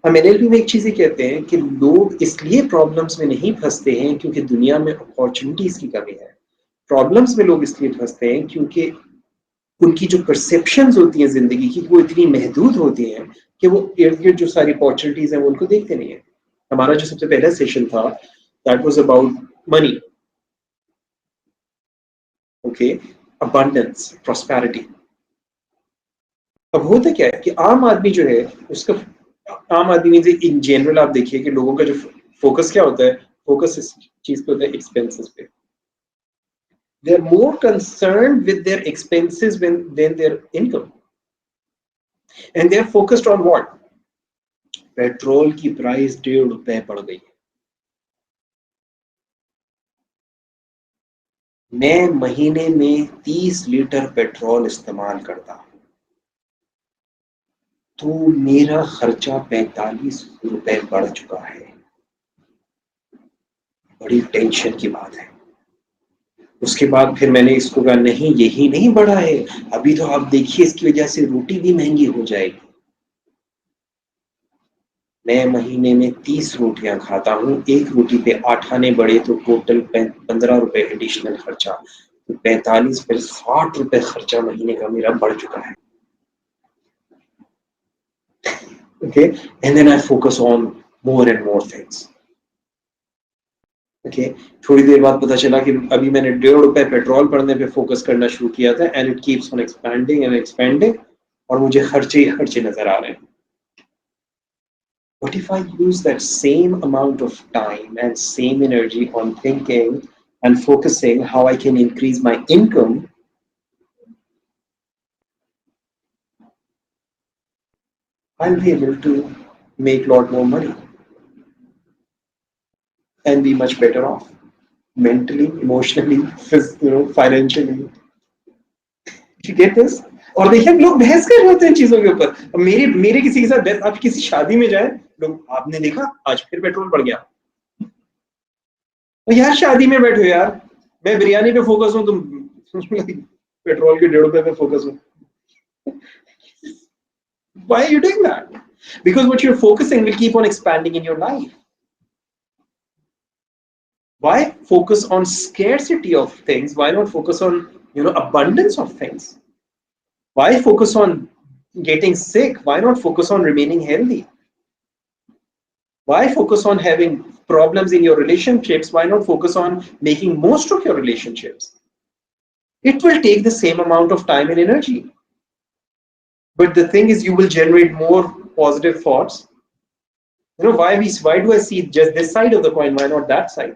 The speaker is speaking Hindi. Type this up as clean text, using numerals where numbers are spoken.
हम एनएलपी में एक चीज ये कहते हैं कि लोग इसलिए प्रॉब्लम्स में नहीं फंसते हैं क्योंकि दुनिया में अपॉर्चुनिटीज की कमी है। प्रॉब्लम्स में लोग इसलिए फंसते हैं क्योंकि उनकी जो परसेप्शंस होती हैं जिंदगी की वो इतनी महदूद होती हैं कि वो इर्द गिर्द जो सारी अपॉर्चुनिटीज हैं वो उनको देखते नहीं है। हमारा जो सबसे पहला सेशन था that was about money, okay, abundance, prosperity. अब होता क्या है कि आम आदमी जो है उसका, आम आदमी में इन जनरल आप देखिए कि लोगों का जो फोकस क्या होता है, फोकस इस चीज पे होता है, एक्सपेंसेस पे। They are more concern with their expenses than their income, and they are focused on what? Petrol की प्राइस ₹1.5 बढ़ गई। मैं महीने में 30 लीटर पेट्रोल इस्तेमाल करता हूं, तो मेरा खर्चा ₹45 बढ़ चुका है। बड़ी टेंशन की बात है। उसके बाद फिर मैंने इसको कहा नहीं, यही नहीं बढ़ा है, अभी तो आप देखिए इसकी वजह से रोटी भी महंगी हो जाएगी। मैं महीने में 30 रोटियां खाता हूँ, एक रोटी पे 8 आने बढ़े तो टोटल ₹15 एडिशनल खर्चा, तो 45 फिर ₹60 खर्चा महीने का मेरा बढ़ चुका है। Okay, and then I focus on more and more things. Okay, थोड़ी देर बाद पता चला कि अभी मैंने ₹1.5 पेट्रोल पड़ने पे फोकस करना शुरू किया था, and it keeps on expanding and expanding, और मुझे खर्चे ही खर्चे नजर आ रहे हैं। What if I use that same amount of time and same energy on thinking and focusing how I can increase my income? I'll be able to make a lot more money and be much better off mentally, emotionally, financially. You get this? और देखिए लोग बहस कर रहे होते हैं चीजों के ऊपर। अब मेरे मेरे किसी के साथ बहस, आप किसी शादी में जाए, लोग आपने देखा आज फिर पेट्रोल बढ़ गया। तो यार शादी में बैठो यार, मैं बिरयानी पे फोकस हूँ, तुम पेट्रोल के ₹1.5 पे फोकस हूँ। Why are you doing that? Because what you're focusing will keep on expanding in your life. Why focus on scarcity of things? Why not focus on abundance of things? Why focus on getting sick? Why not focus on remaining healthy? Why focus on having problems in your relationships? Why not focus on making most of your relationships? It will take the same amount of time and energy. But the thing is, you will generate more positive thoughts. Why do I see just this side of the coin? Why not that side?